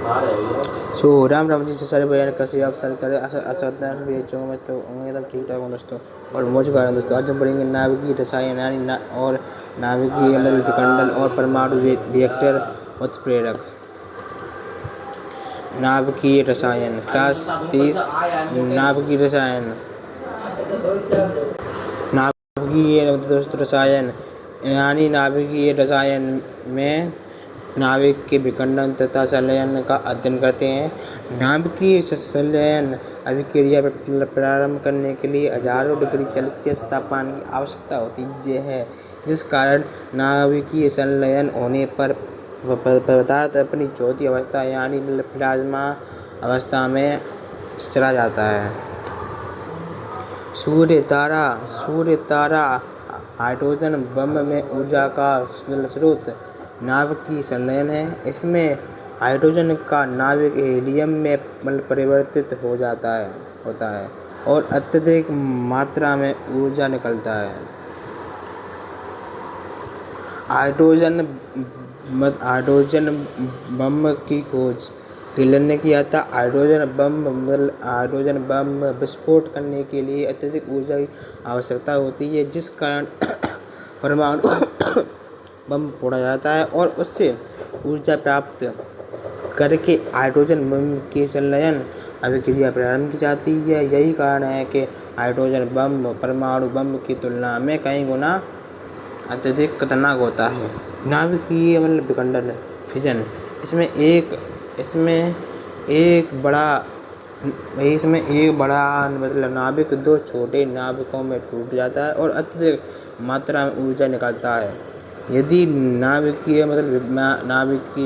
सो राम राम जी से सारे बयान कैसे आप सारे असरदार भी जो मैं तो होंगे तब ठीक ठाक हूँ दोस्तों। और मौज कर रहे हैं दोस्तों। आज हम पढ़ेंगे नाभिकीय रसायन और नाभिकीय अम्ल विखंडन और परमाणु रिएक्टर उत्प्रेरक। नाभिकीय रसायन क्लास 30। नाभिकीय रसायन नाभिकीय दोस्तों रसायन यानी नाभिकीय रसायन में नाभिक के विखंडन तथा संलयन का अध्ययन करते हैं। नाभिकीय संलयन अभिक्रिया प्रारंभ करने के लिए हजारों डिग्री सेल्सियस तापमान की आवश्यकता होती है, जिस कारण नाभिकीय संलयन होने पर पदार्थ अपनी चौथी अवस्था यानी प्लाज्मा अवस्था में चला जाता है। सूर्य तारा हाइड्रोजन बम में ऊर्जा का स्रोत नाभिकीय संलयन है। इसमें हाइड्रोजन का नाभिक हीलियम में परिवर्तित होता है और अत्यधिक मात्रा में ऊर्जा निकलता है। हाइड्रोजन बम की खोज टेलर ने किया था। हाइड्रोजन बम विस्फोट करने के लिए अत्यधिक ऊर्जा की आवश्यकता होती है, जिस कारण परमाणु बम फोड़ा जाता है और उससे ऊर्जा प्राप्त करके हाइड्रोजन बम की संलयन अभिक्रिया प्रारंभ की जाती है। यही कारण है कि हाइड्रोजन बम परमाणु बम की तुलना में कई गुना अत्यधिक खतरनाक होता है। नाभिकीय विखंडन फिजन इसमें एक बड़ा नाभिक दो छोटे नाभिकों में टूट जाता है और अत्यधिक मात्रा में ऊर्जा निकालता है। यदि नाभिकीय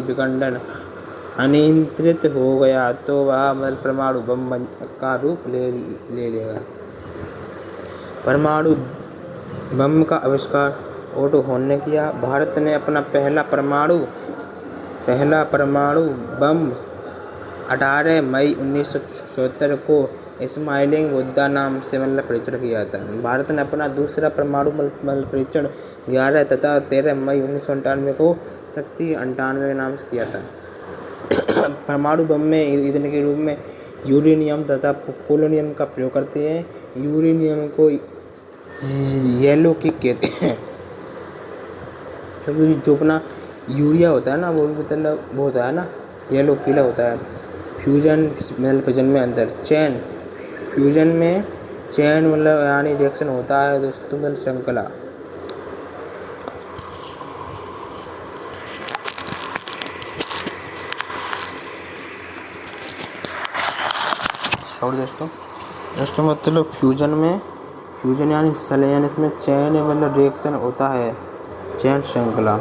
विखंडन अनियंत्रित हो गया तो वह परमाणु बम का रूप ले लेगा। परमाणु बम का आविष्कार ओटो हॉर्न ने किया। भारत ने अपना पहला परमाणु बम 18 मई 1974 को स्माइलिंग बुद्धा नाम से परीक्षण किया था। भारत ने अपना दूसरा परमाणु परीक्षण 11 तथा 13 मई 1998 को शक्ति 98 नाम से किया था। परमाणु बम में ईंधन के रूप में यूरेनियम तथा पोलोनियम का प्रयोग करते हैं। यूरेनियम को येलो किक कहते हैं, क्योंकि जो अपना यूरिया होता है ना, वो होता है ना येलो पीला होता है। फ्यूजन फिजन में अंतर फ्यूजन में चैन यानी रिएक्शन होता है दोस्तों श्रृंखला। दोस्तों फ्यूजन यानी संलयन, इसमें चैन रिएक्शन होता है, चैन श्रृंखला।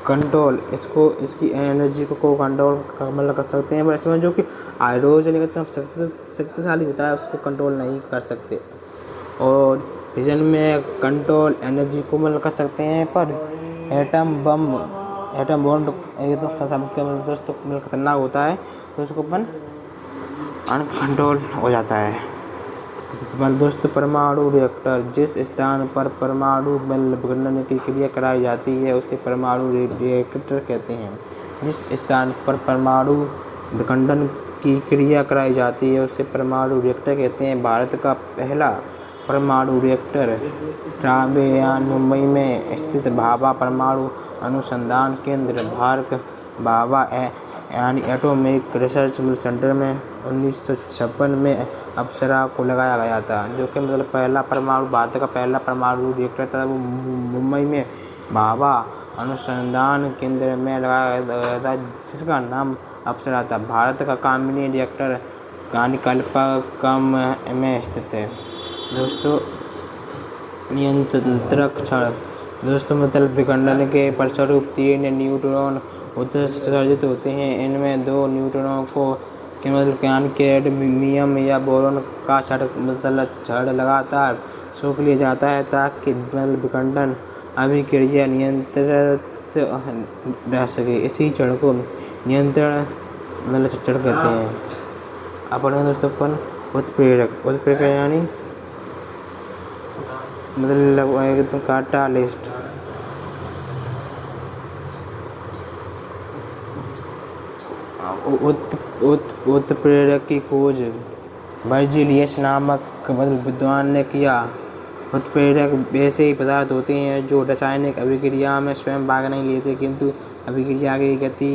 कंट्रोल इसकी एनर्जी को कंट्रोल कर सकते हैं, पर इसमें जो कि हाइड्रोजन एकदम शक्तिशाली होता है उसको कंट्रोल नहीं कर सकते। और फिजन में कंट्रोल एनर्जी को कर सकते हैं, पर एटम बॉन्ड एकदम दोस्तों खतरनाक होता है, तो उसको अनकंट्रोल हो जाता है। दोस्तों परमाणु रिएक्टर जिस स्थान पर परमाणु विखंडन की क्रिया कराई जाती है उसे परमाणु रिएक्टर कहते हैं। जिस स्थान पर परमाणु विखंडन की क्रिया कराई जाती है उसे परमाणु रिएक्टर कहते हैं। भारत का पहला परमाणु रिएक्टर राबेयान मुंबई में स्थित भाभा परमाणु अनुसंधान केंद्र भाभा यानी एटॉमिक रिसर्च सेंटर में 1956 में अप्सरा को लगाया गया था, जो कि भारत का पहला परमाणु रिएक्टर था। वो मुंबई में भाभा अनुसंधान केंद्र में लगाया गया था, जिसका नाम अप्सरा था। भारत का कामिनी रिएक्टर कल्पकम में स्थित है। दोस्तों नियंत्रक क्षण विखंडन के फलस्वरूप 3 न्यूट्रॉन उत्सर्जित होते हैं। इनमें 2 न्यूट्रॉनों को कैडमियम या बोरॉन का छड़ लगातार सोख लिया जाता है ताकि विखंडन अभिक्रिया नियंत्रित रह सके। इसी छड़ को नियंत्रण छड़ कहते हैं। अब पढ़ेंगे दोस्तों अपन उत्प्रेरक यानी एकदम कैटालिस्ट। उत्प्रेरक की खोज वर्जिलियस नामक विद्वान ने किया। उत्प्रेरक वैसे ही पदार्थ होते हैं जो रासायनिक अभिक्रिया में स्वयं भाग नहीं लेते किंतु अभिक्रिया की गति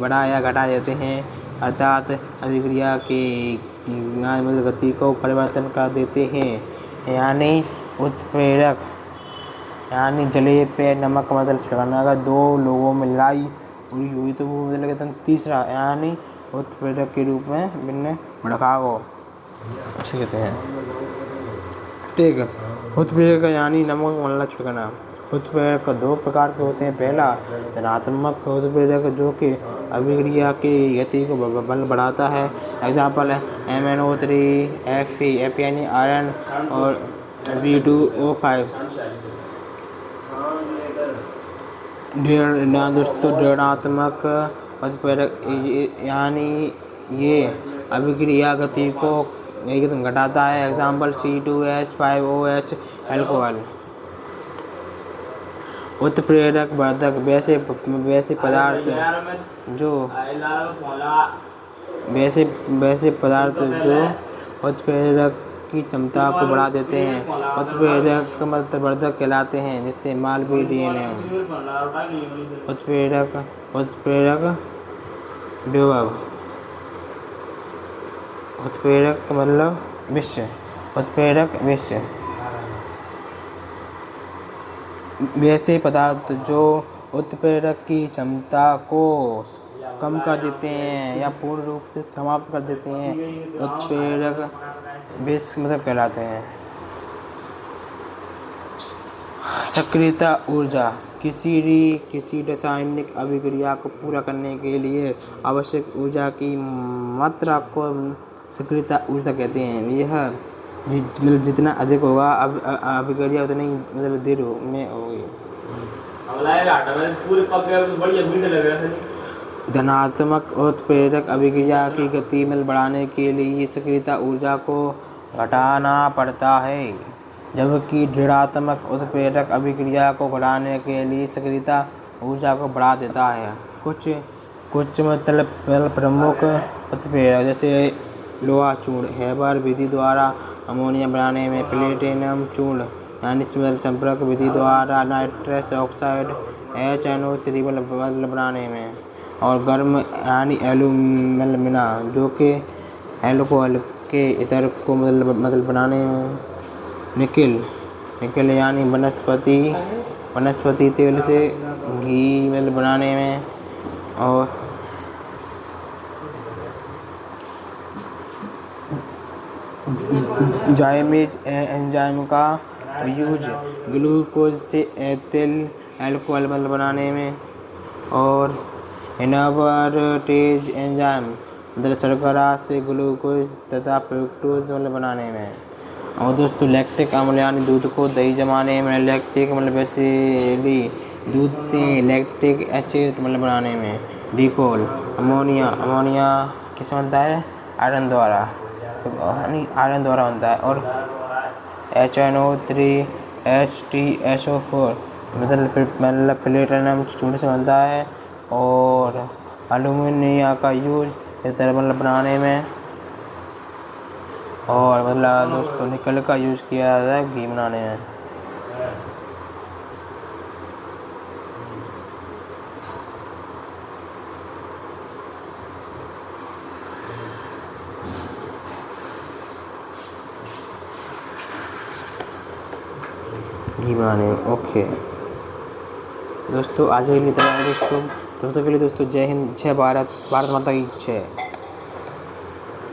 बढ़ा या घटा देते हैं, अर्थात अभिक्रिया की गति को परिवर्तन कर देते हैं। यानी उत्प्रेरक यानी जले पे नमक छिड़कना। अगर दो लोगों में लड़ाई हुई तो वो एकदम तीसरा यानी उत्प्रेरक के रूप में भिन्न भड़काओ उसे कहते हैं। ठीक है, उत्प्रेरक यानी नमक छिड़कना। उत्प्रेरक दो प्रकार के होते हैं। पहला धनात्मक उत्प्रेरक जो कि अभिक्रिया की गति को बल बढ़ाता है। एग्जाम्पल है MnO3 Fe यानी आयरन और B2O5। दोस्तों ऋणात्मक उत्प्रेरक यानी ये अभिक्रिया गति को एकदम घटाता है। Example C2H5OH alcohol. उत्प्रेरक वर्धक वैसे पदार्थ जो उत्प्रेरक की क्षमता को बढ़ा देते हैं उत्प्रेरक वर्धक कहलाते हैं, जिससे मालवीय उत्प्रेरक विभव उत्प्रेरक विषय वैसे पदार्थ जो उत्प्रेरक की क्षमता को कम कर देते हैं या पूर्ण रूप से समाप्त कर देते हैं उत्प्रेरक विष कहलाते हैं। सक्रियता ऊर्जा किसी रासायनिक अभिक्रिया को पूरा करने के लिए आवश्यक ऊर्जा की मात्रा को सक्रियता ऊर्जा कहते हैं। यह जितना अधिक होगा अभिक्रिया उतनी देर में होगी। धनात्मक उत्प्रेरक अभिक्रिया की गति बढ़ाने के लिए सक्रियता ऊर्जा को घटाना पड़ता है, जबकि ऋणात्मक उत्प्रेरक अभिक्रिया को घटाने के लिए सक्रियता ऊर्जा को बढ़ा देता है। कुछ प्रमुख उत्प्रेरक जैसे लोहा चूर्ण हेबर विधि द्वारा अमोनिया बनाने में, प्लेटिनम चूर्ण यानी संपर्क विधि द्वारा नाइट्रस ऑक्साइड HNO3 बनाने में, और गर्म यानी एल्यूमिना जो कि एल्कोहल के इतर को बनाने में, निकेल यानी वनस्पति तेल से घी बनाने में, और जाइमेज एंजाइम का यूज ग्लूकोज से एथिल अल्कोहल बनाने में, और इनवर्टेज एंजाइम शर्करा से ग्लूकोज तथा फ्रुक्टोज बनाने में। और दोस्तों लैक्टिक अम्ल यानी दूध को दही जमाने में, लैक्टिक बेसिली दूध से लैक्टिक एसिड बनाने में। डिकोल अमोनिया किस बनता है? आयरन द्वारा बनता है। और HNO3 HTSO4 प्लेटिनम चूर्ण से बनता है, और एल्यूमिनिया का यूज थर्मल बनाने में, और दोस्तों निकल का यूज किया जाता है घी बनाने में। ओके दोस्तों, आज के लिए दोस्तों तब तक के लिए दोस्तों जय हिंद, जय भारत, भारत माता की जय।